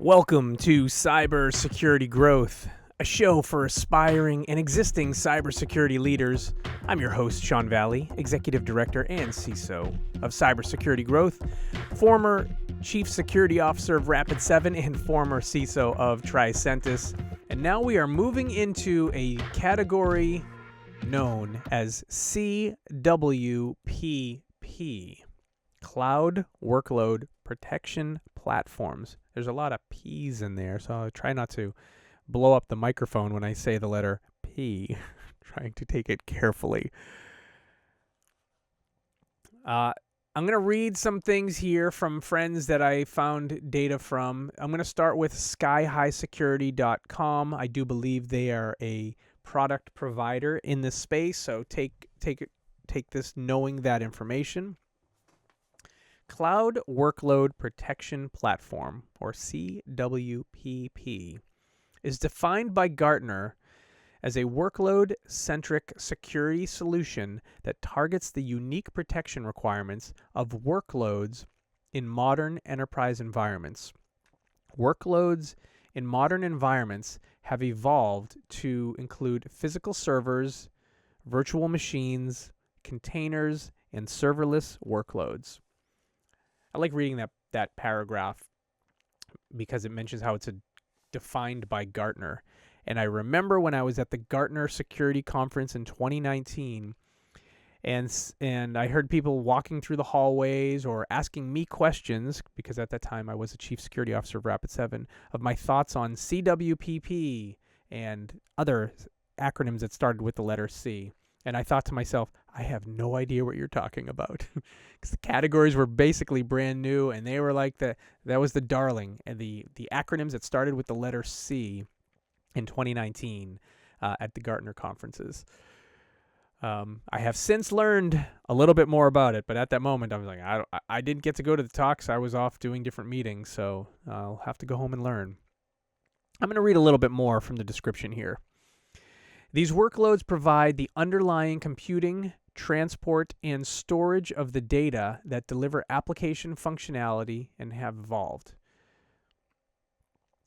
Welcome to Cybersecurity Growth, a show for aspiring and existing cybersecurity leaders. I'm your host, Sean Valley, Executive Director and CISO of Cybersecurity Growth, former Chief Security Officer of Rapid7 and former CISO of Tricentis. And now we are moving into a category known as CWPP, Cloud Workload Protection Platforms. There's a lot of P's in there, so I'll try not to blow up the microphone when I say the letter P. Trying to take it carefully. I'm going to read some things here from friends that I found data from. I'm going to start with skyhighsecurity.com. I do believe they are a product provider in this space, so take this knowing that information. Cloud Workload Protection Platform, or CWPP, is defined by Gartner as a workload-centric security solution that targets the unique protection requirements of workloads in modern enterprise environments. Workloads in modern environments have evolved to include physical servers, virtual machines, containers, and serverless workloads. I like reading that paragraph because it mentions how it's defined by Gartner. And I remember when I was at the Gartner Security Conference in 2019, and I heard people walking through the hallways or asking me questions, because at that time I was a Chief Security Officer of Rapid7, of my thoughts on CWPP and other acronyms that started with the letter C. And I thought to myself, I have no idea what you're talking about. Because the categories were basically brand new, and they were like that was the darling. And the acronyms that started with the letter C in 2019 at the Gartner conferences. I have since learned a little bit more about it, but at that moment I was like, I didn't get to go to the talks. I was off doing different meetings, so I'll have to go home and learn. I'm going to read a little bit more from the description here. These workloads provide the underlying computing, transport, and storage of the data that deliver application functionality and have evolved.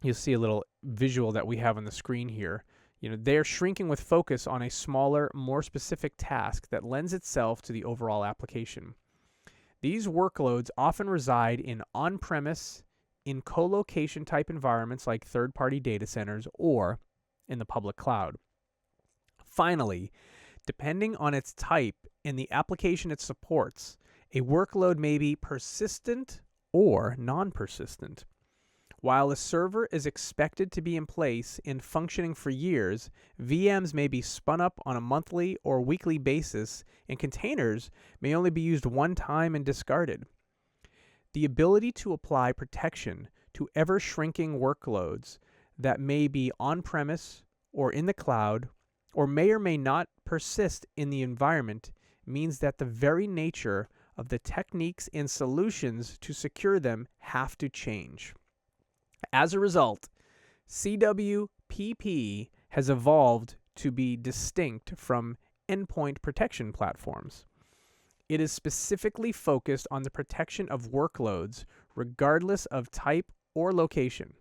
You'll see a little visual that we have on the screen here. They're shrinking with focus on a smaller, more specific task that lends itself to the overall application. These workloads often reside in on-premise, in co-location type environments like third-party data centers, or in the public cloud. Finally, depending on its type and the application it supports, a workload may be persistent or non-persistent. While a server is expected to be in place and functioning for years, VMs may be spun up on a monthly or weekly basis, and containers may only be used one time and discarded. The ability to apply protection to ever-shrinking workloads that may be on-premise or in the cloud or may not persist in the environment means that the very nature of the techniques and solutions to secure them have to change. As a result, CWPP has evolved to be distinct from endpoint protection platforms. It is specifically focused on the protection of workloads regardless of type or location.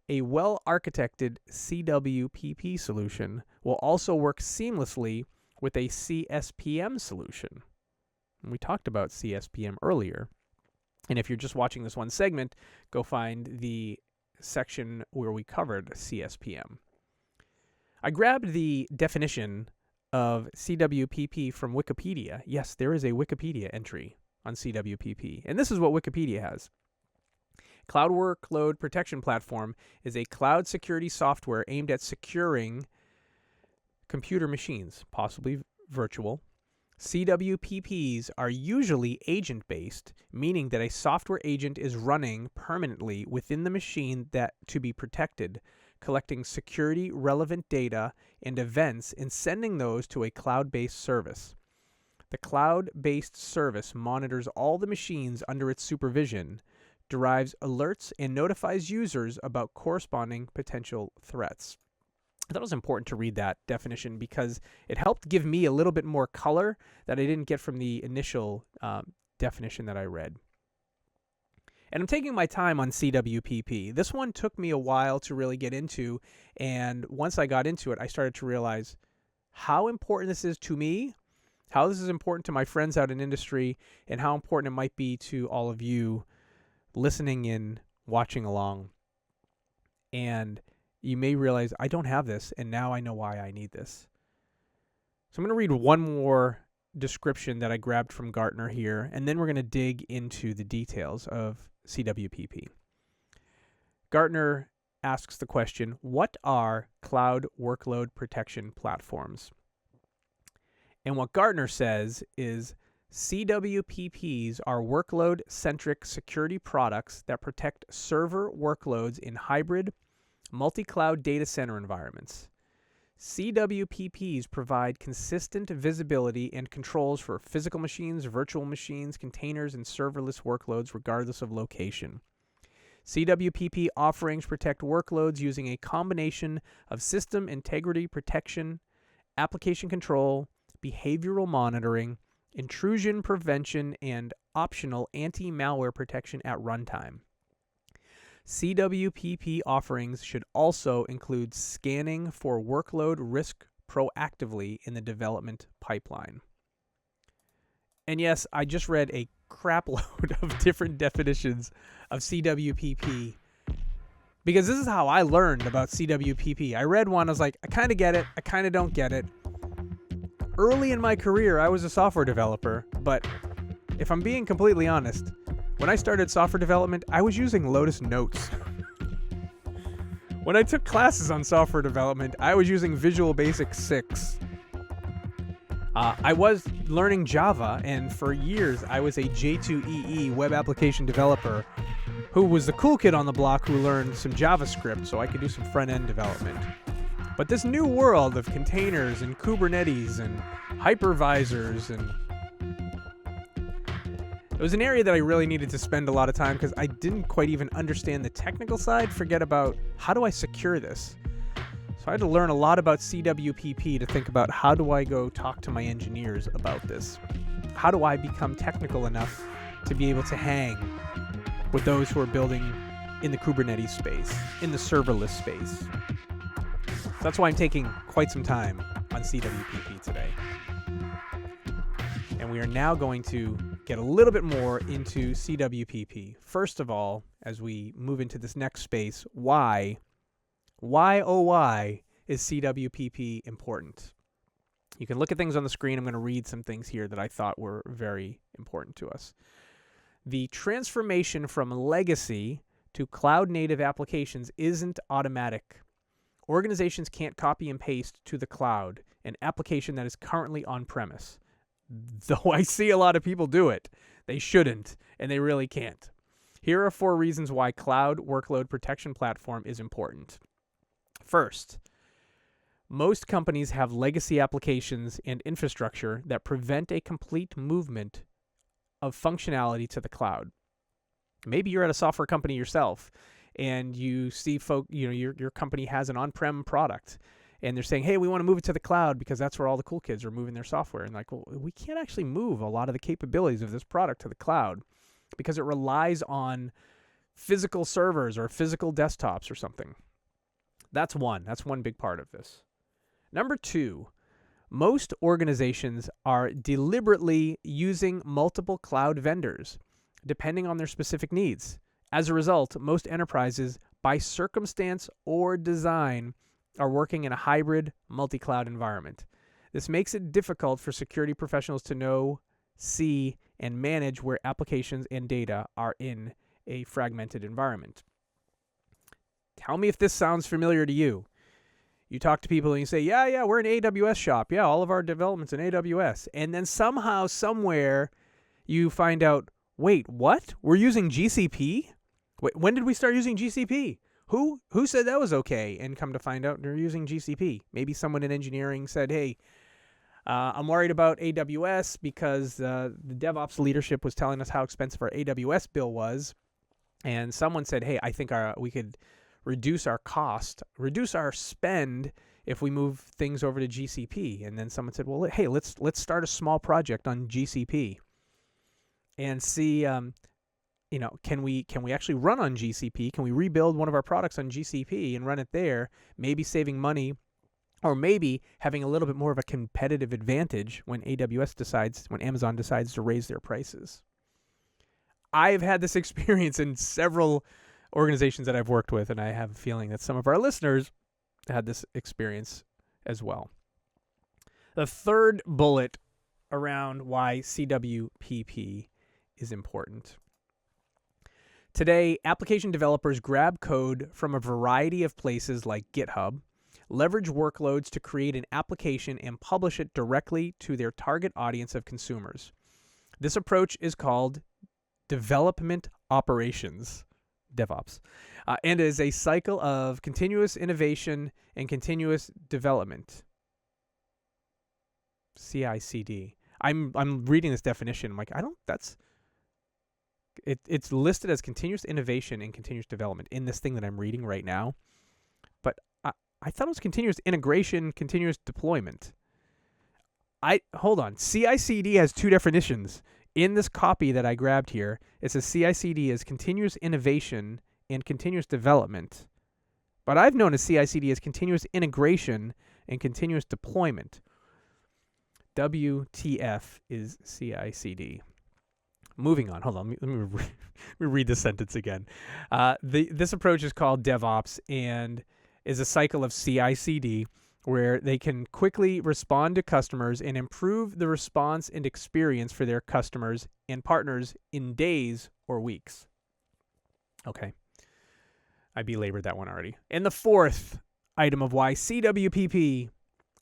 A well-architected CWPP solution will also work seamlessly with a CSPM solution. And we talked about CSPM earlier. And if you're just watching this one segment, go find the section where we covered CSPM. I grabbed the definition of CWPP from Wikipedia. Yes, there is a Wikipedia entry on CWPP. And this is what Wikipedia has. Cloud Workload Protection Platform is a cloud security software aimed at securing computer machines, possibly virtual. CWPPs are usually agent-based, meaning that a software agent is running permanently within the machine that to be protected, collecting security-relevant data and events and sending those to a cloud-based service. The cloud-based service monitors all the machines under its supervision, derives alerts, and notifies users about corresponding potential threats. I thought it was important to read that definition because it helped give me a little bit more color that I didn't get from the initial definition that I read. And I'm taking my time on CWPP. This one took me a while to really get into, and once I got into it, I started to realize how important this is to me, how this is important to my friends out in industry, and how important it might be to all of you listening in, watching along. And you may realize I don't have this, and now I know why I need this. So I'm going to read one more description that I grabbed from Gartner here, and then we're going to dig into the details of CWPP. Gartner asks the question, what are cloud workload protection platforms? And what Gartner says is CWPPs are workload-centric security products that protect server workloads in hybrid, multi-cloud data center environments. CWPPs provide consistent visibility and controls for physical machines, virtual machines, containers, and serverless workloads regardless of location. CWPP offerings protect workloads using a combination of system integrity protection, application control, behavioral monitoring, intrusion prevention, and optional anti-malware protection at runtime. CWPP offerings should also include scanning for workload risk proactively in the development pipeline. And yes, I just read a crap load of different definitions of CWPP because this is how I learned about CWPP. I read one, I was like, I kind of get it, I kind of don't get it. Early in my career, I was a software developer, but if I'm being completely honest, when I started software development, I was using Lotus Notes. When I took classes on software development, I was using Visual Basic 6. I was learning Java, and for years, I was a J2EE web application developer who was the cool kid on the block who learned some JavaScript so I could do some front-end development. But this new world of containers and Kubernetes and hypervisors, and it was an area that I really needed to spend a lot of time because I didn't quite even understand the technical side, forget about how do I secure this. So I had to learn a lot about CWPP to think about how do I go talk to my engineers about this? How do I become technical enough to be able to hang with those who are building in the Kubernetes space, in the serverless space? So that's why I'm taking quite some time on CWPP today. And we are now going to get a little bit more into CWPP. First of all, as we move into this next space, why is CWPP important? You can look at things on the screen. I'm going to read some things here that I thought were very important to us. The transformation from legacy to cloud-native applications isn't automatic. Organizations can't copy and paste to the cloud an application that is currently on-premise. Though I see a lot of people do it, they shouldn't, and they really can't. Here are 4 reasons why Cloud Workload Protection Platform is important. First, most companies have legacy applications and infrastructure that prevent a complete movement of functionality to the cloud. Maybe you're at a software company yourself, and you see your company has an on-prem product, and they're saying, hey, we want to move it to the cloud because that's where all the cool kids are moving their software. And like, well, we can't actually move a lot of the capabilities of this product to the cloud because it relies on physical servers or physical desktops or something. That's one big part of this. Number 2, most organizations are deliberately using multiple cloud vendors depending on their specific needs. As a result, most enterprises, by circumstance or design, are working in a hybrid multi-cloud environment. This makes it difficult for security professionals to know, see, and manage where applications and data are in a fragmented environment. Tell me if this sounds familiar to you. You talk to people and you say, yeah, we're an AWS shop. Yeah, all of our development's in AWS. And then somehow, somewhere, you find out, wait, what? We're using GCP? Wait, when did we start using GCP? Who said that was okay? And come to find out they're using GCP. Maybe someone in engineering said, hey, I'm worried about AWS because the DevOps leadership was telling us how expensive our AWS bill was. And someone said, hey, I think we could reduce our cost, reduce our spend if we move things over to GCP. And then someone said, well, hey, let's start a small project on GCP and see can we actually run on GCP? Can we rebuild one of our products on GCP and run it there, maybe saving money, or maybe having a little bit more of a competitive advantage when Amazon decides to raise their prices? I've had this experience in several organizations that I've worked with, and I have a feeling that some of our listeners had this experience as well. The third bullet around why CWPP is important. Today, application developers grab code from a variety of places like GitHub, leverage workloads to create an application and publish it directly to their target audience of consumers. This approach is called development operations, DevOps, and is a cycle of continuous innovation and continuous development, CI/CD. I'm reading this definition. I'm like, it's listed as continuous innovation and continuous development in this thing that I'm reading right now. But I thought it was continuous integration, continuous deployment. Hold on. CI/CD has two definitions. In this copy that I grabbed here, it says CI/CD is continuous innovation and continuous development. But I've known as CI/CD as continuous integration and continuous deployment. WTF is CI/CD. Moving on. Hold on. Let me read this sentence again. This approach is called DevOps and is a cycle of CI/CD where they can quickly respond to customers and improve the response and experience for their customers and partners in days or weeks. Okay. I belabored that one already. And the fourth item of why CWPP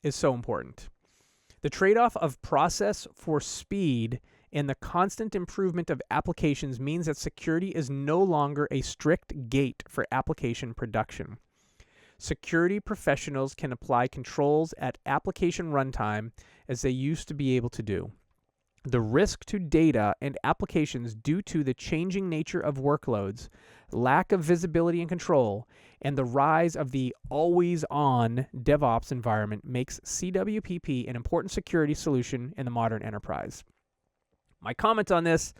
is so important. The trade-off of process for speed and the constant improvement of applications means that security is no longer a strict gate for application production. Security professionals can apply controls at application runtime as they used to be able to do. The risk to data and applications due to the changing nature of workloads, lack of visibility and control, and the rise of the always-on DevOps environment makes CWPP an important security solution in the modern enterprise. My comment on this,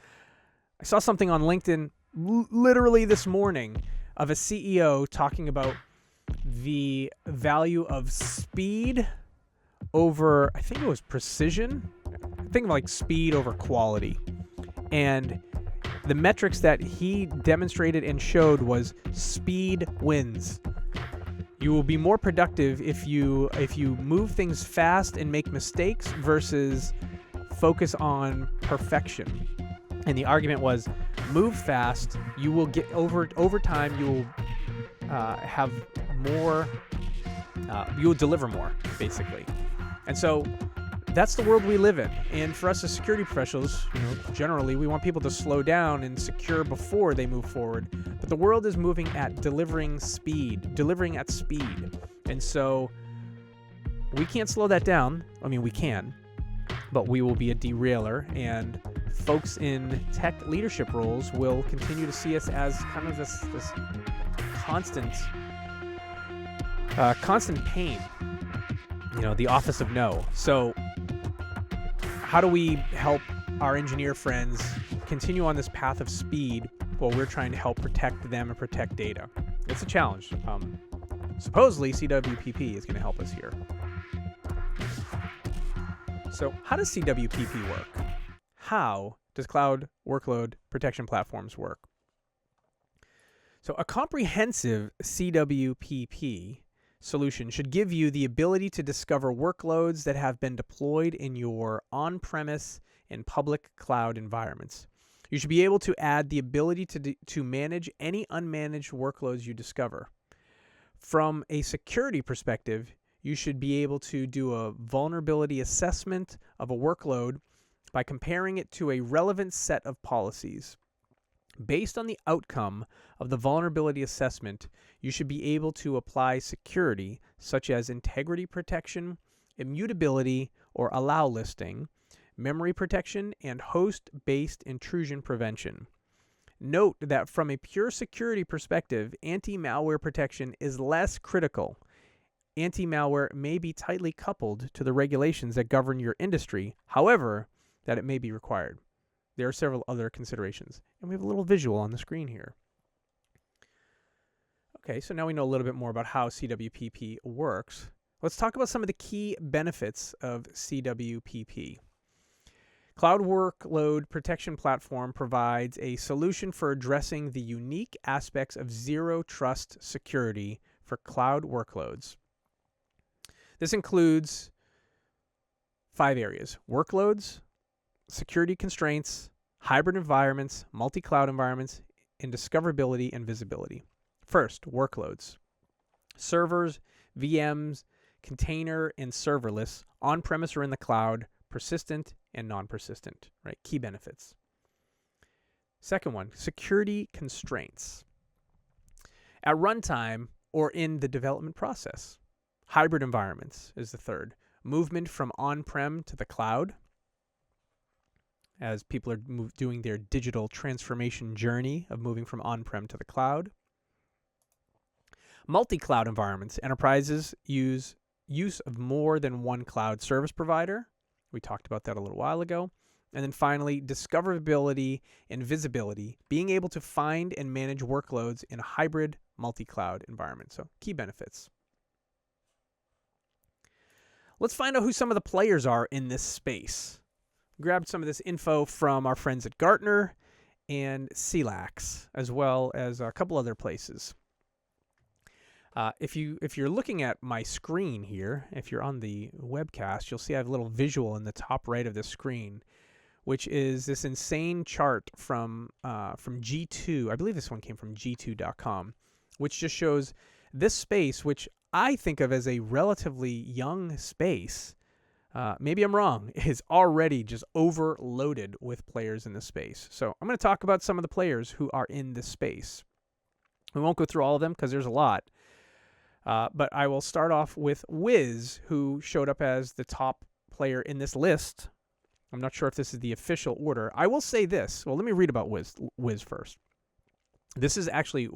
I saw something on LinkedIn literally this morning of a CEO talking about the value of speed over, I think it was precision. I think like speed over quality. And the metrics that he demonstrated and showed was speed wins. You will be more productive if you move things fast and make mistakes versus focus on perfection. And the argument was move fast, you will get over time, you will have more, you will deliver more, basically. And so that's the world we live in. And for us as security professionals, generally we want people to slow down and secure before they move forward. But the world is moving at delivering at speed. And so we can't slow that down. I mean, we can, but we will be a derailer, and folks in tech leadership roles will continue to see us as kind of this constant pain, the office of no. So how do we help our engineer friends continue on this path of speed while we're trying to help protect them and protect data? It's a challenge. Supposedly CWPP is going to help us here. So how does CWPP work? How does cloud workload protection platforms work? So a comprehensive CWPP solution should give you the ability to discover workloads that have been deployed in your on-premise and public cloud environments. You should be able to add the ability to manage any unmanaged workloads you discover. From a security perspective, you should be able to do a vulnerability assessment of a workload by comparing it to a relevant set of policies. Based on the outcome of the vulnerability assessment, you should be able to apply security such as integrity protection, immutability or allow listing, memory protection, and host-based intrusion prevention. Note that from a pure security perspective, anti-malware protection is less critical. Anti-malware may be tightly coupled to the regulations that govern your industry, however, that it may be required. There are several other considerations. And we have a little visual on the screen here. Okay, so now we know a little bit more about how CWPP works. Let's talk about some of the key benefits of CWPP. Cloud Workload Protection Platform provides a solution for addressing the unique aspects of zero trust security for cloud workloads. This includes 5 areas: workloads, security constraints, hybrid environments, multi-cloud environments, and discoverability and visibility. First, workloads. Servers, VMs, container, and serverless, on-premise or in the cloud, persistent and non-persistent, right? Key benefits. Second one, security constraints. At runtime or in the development process. Hybrid environments is the third. Movement from on-prem to the cloud, as people are doing their digital transformation journey of moving from on-prem to the cloud. Multi-cloud environments. Enterprises use of more than one cloud service provider. We talked about that a little while ago. And then finally, discoverability and visibility, being able to find and manage workloads in a hybrid multi-cloud environment. So key benefits. Let's find out who some of the players are in this space. Grabbed some of this info from our friends at Gartner and CLAX, as well as a couple other places. If you're looking at my screen here, if you're on the webcast, you'll see I have a little visual in the top right of the screen, which is this insane chart from G2. I believe this one came from G2.com, which just shows this space, which I think of as a relatively young space. Maybe I'm wrong, is already just overloaded with players in this space. So I'm going to talk about some of the players who are in this space. We won't go through all of them because there's a lot. But I will start off with Wiz, who showed up as the top player in this list. I'm not sure if this is the official order. I will say this. Well, let me read about Wiz first. This is actually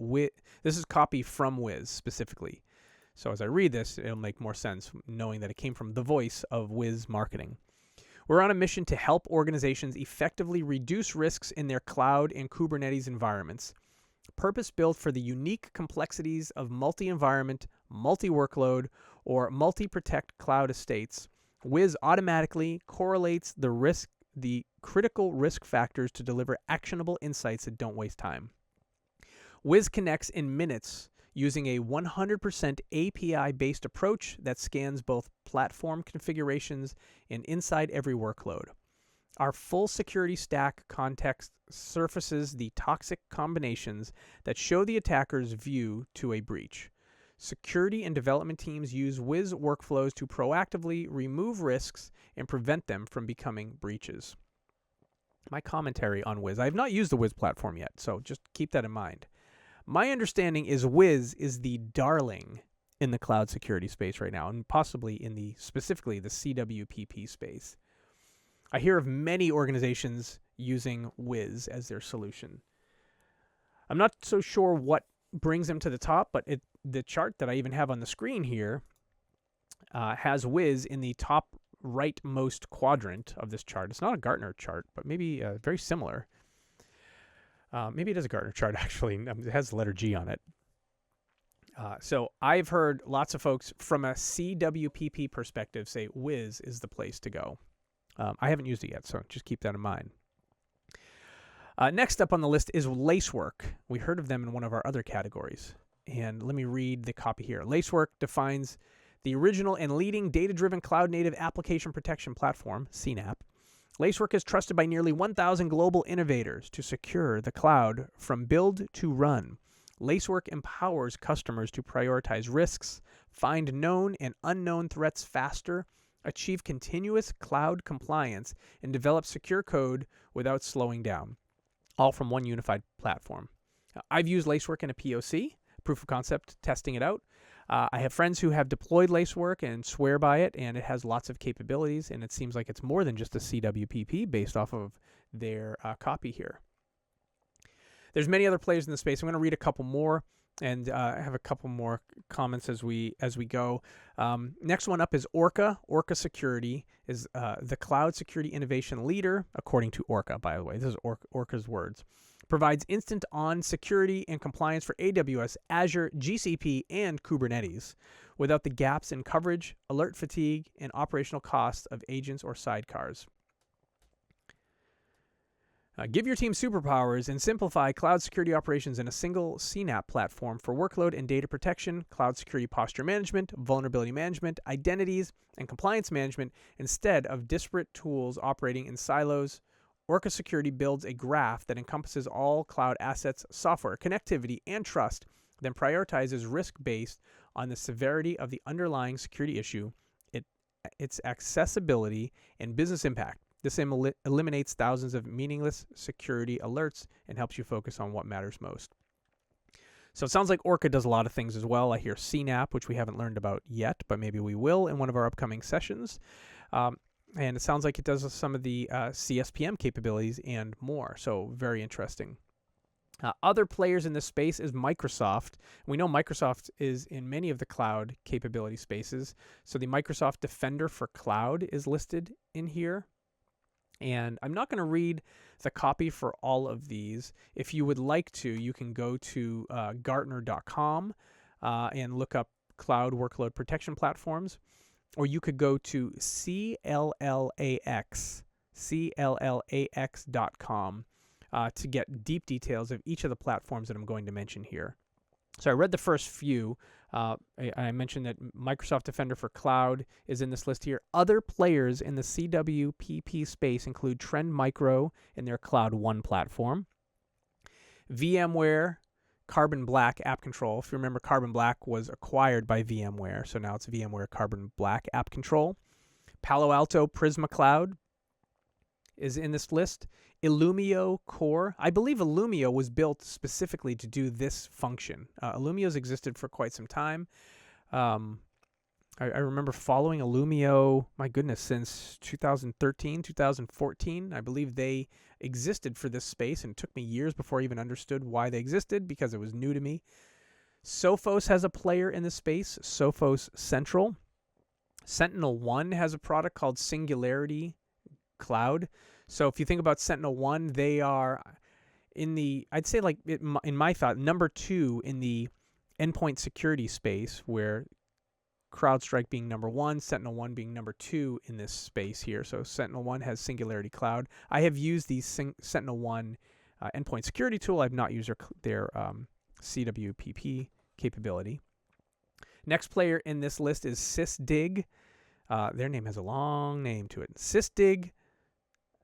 this is copy from Wiz specifically. So as I read this, it'll make more sense knowing that it came from the voice of Wiz Marketing. We're on a mission to help organizations effectively reduce risks in their cloud and Kubernetes environments. Purpose-built for the unique complexities of multi-environment, multi-workload, or multi-protect cloud estates, Wiz automatically correlates the critical risk factors to deliver actionable insights that don't waste time. Wiz connects in minutes using a 100% API-based approach that scans both platform configurations and inside every workload. Our full security stack context surfaces the toxic combinations that show the attacker's view to a breach. Security and development teams use Wiz workflows to proactively remove risks and prevent them from becoming breaches. My commentary on Wiz. I have not used the Wiz platform yet, so just keep that in mind. My understanding is Wiz is the darling in the cloud security space right now, and possibly in specifically the CWPP space. I hear of many organizations using Wiz as their solution. I'm not so sure what brings them to the top, but the chart that I even have on the screen here has Wiz in the top rightmost quadrant of this chart. It's not a Gartner chart, but maybe very similar. Maybe it is a Gartner chart, actually. It has the letter G on it. So I've heard lots of folks from a CWPP perspective say Wiz is the place to go. I haven't used it yet, so just keep that in mind. Next up on the list is Lacework. We heard of them in one of our other categories. And let me read the copy here. Lacework defines the original and leading data-driven cloud-native application protection platform, CNAPP. Lacework is trusted by nearly 1,000 global innovators to secure the cloud from build to run. Lacework empowers customers to prioritize risks, find known and unknown threats faster, achieve continuous cloud compliance, and develop secure code without slowing down, all from one unified platform. I've used Lacework in a POC, proof of concept, testing it out. I have friends who have deployed Lacework and swear by it, and it has lots of capabilities, and it seems like it's more than just a CWPP based off of their copy here. There's many other players in the space. I'm going to read a couple more. And I have a couple more comments as we go. Next one up is Orca. Orca Security is the cloud security innovation leader, according to Orca, by the way. This is Orca's words. Provides instant on security and compliance for AWS, Azure, GCP, and Kubernetes without the gaps in coverage, alert fatigue, and operational costs of agents or sidecars. Give your team superpowers and simplify cloud security operations in a single CNAPP platform for workload and data protection, cloud security posture management, vulnerability management, identities, and compliance management instead of disparate tools operating in silos. Orca Security builds a graph that encompasses all cloud assets, software, connectivity, and trust, then prioritizes risk based on the severity of the underlying security issue, its accessibility, and business impact. This eliminates thousands of meaningless security alerts and helps you focus on what matters most. So it sounds like Orca does a lot of things as well. I hear CNAPP, which we haven't learned about yet, but maybe we will in one of our upcoming sessions. And it sounds like it does some of the CSPM capabilities and more. So very interesting. Other players in this space is Microsoft. We know Microsoft is in many of the cloud capability spaces. So the Microsoft Defender for Cloud is listed in here. And I'm not going to read the copy for all of these. If you would like to, you can go to Gartner.com and look up cloud workload protection platforms. Or you could go to CLLAX.com to get deep details of each of the platforms that I'm going to mention here. So I read the first few. I mentioned that Microsoft Defender for Cloud is in this list here. Other players in the CWPP space include Trend Micro in their Cloud One platform, VMware, Carbon Black App Control. If you remember, Carbon Black was acquired by VMware, so now it's VMware Carbon Black App Control. Palo Alto Prisma Cloud is in this list. Illumio Core. I believe Illumio was built specifically to do this function. Illumio's existed for quite some time. I remember following Illumio, my goodness, since 2013, 2014. I believe they existed for this space, and it took me years before I even understood why they existed because it was new to me. Sophos has a player in this space, Sophos Central. SentinelOne has a product called Singularity Cloud. So if you think about SentinelOne, they are in the, I'd say like in my thought, number 2 in the endpoint security space, where CrowdStrike being number 1, SentinelOne being number 2 in this space here. So SentinelOne has Singularity Cloud. I have used the SentinelOne endpoint security tool. I've not used their CWPP capability. Next player in this list is SysDig. Their name has a long name to it. SysDig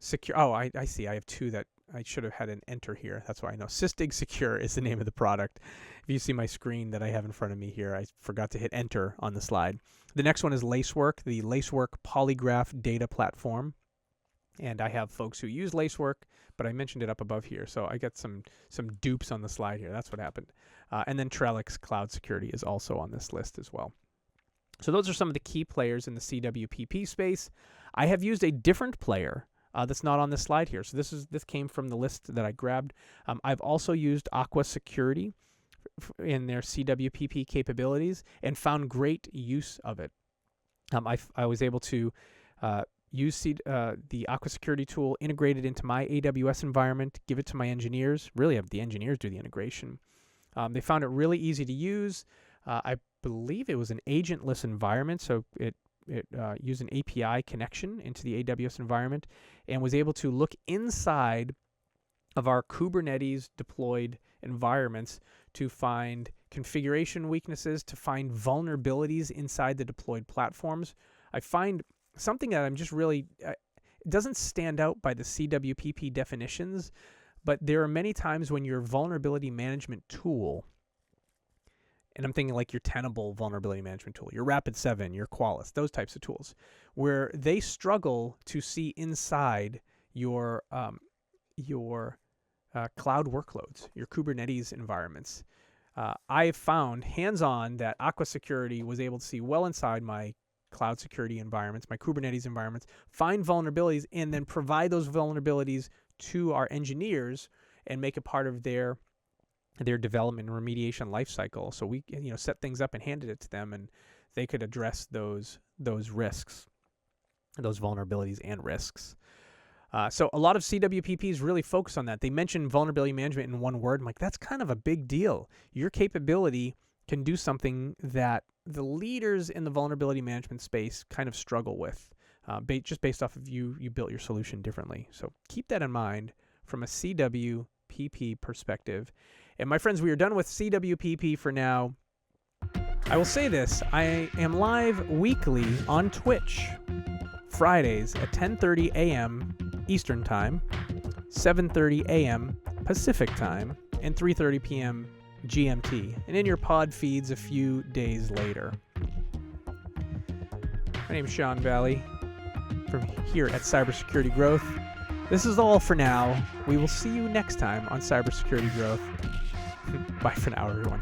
Secure. Oh, I see. I have 2 that I should have had an enter here. That's why I know. SysDig Secure is the name of the product. If you see my screen that I have in front of me here, I forgot to hit enter on the slide. The next one is Lacework, the Lacework Polygraph Data Platform. And I have folks who use Lacework, but I mentioned it up above here. So I got some dupes on the slide here. That's what happened. And then Trellix Cloud Security is also on this list as well. So those are some of the key players in the CWPP space. I have used a different player that's not on this slide here. So this came from the list that I grabbed. I've also used Aqua Security in their CWPP capabilities and found great use of it. I was able to use the Aqua Security tool, integrate it into my AWS environment, give it to my engineers. Really have the engineers do the integration. They found it really easy to use. I believe it was an agentless environment, so it used an API connection into the AWS environment and was able to look inside of our Kubernetes deployed environments to find configuration weaknesses, to find vulnerabilities inside the deployed platforms. I find something that I'm just really, it doesn't stand out by the CWPP definitions, but there are many times when your vulnerability management tool, and I'm thinking like your Tenable vulnerability management tool, your Rapid7, your Qualys, those types of tools, where they struggle to see inside your cloud workloads, your Kubernetes environments. I've found hands-on that Aqua Security was able to see well inside my cloud security environments, my Kubernetes environments, find vulnerabilities, and then provide those vulnerabilities to our engineers and make it part of their their development and remediation lifecycle. So we set things up and handed it to them, and they could address those risks, those vulnerabilities and risks. So a lot of CWPPs really focus on that. They mention vulnerability management in one word. I'm like, that's kind of a big deal. Your capability can do something that the leaders in the vulnerability management space kind of struggle with, just based off of you built your solution differently. So keep that in mind from a CWPP perspective. And my friends, we are done with CWPP for now. I will say this, I am live weekly on Twitch, Fridays at 10:30 a.m. Eastern Time, 7:30 a.m. Pacific Time, and 3:30 p.m. GMT, and in your pod feeds a few days later. My name is Sean Valley from here at Cybersecurity Growth. This is all for now. We will see you next time on Cybersecurity Growth. Bye for now, everyone.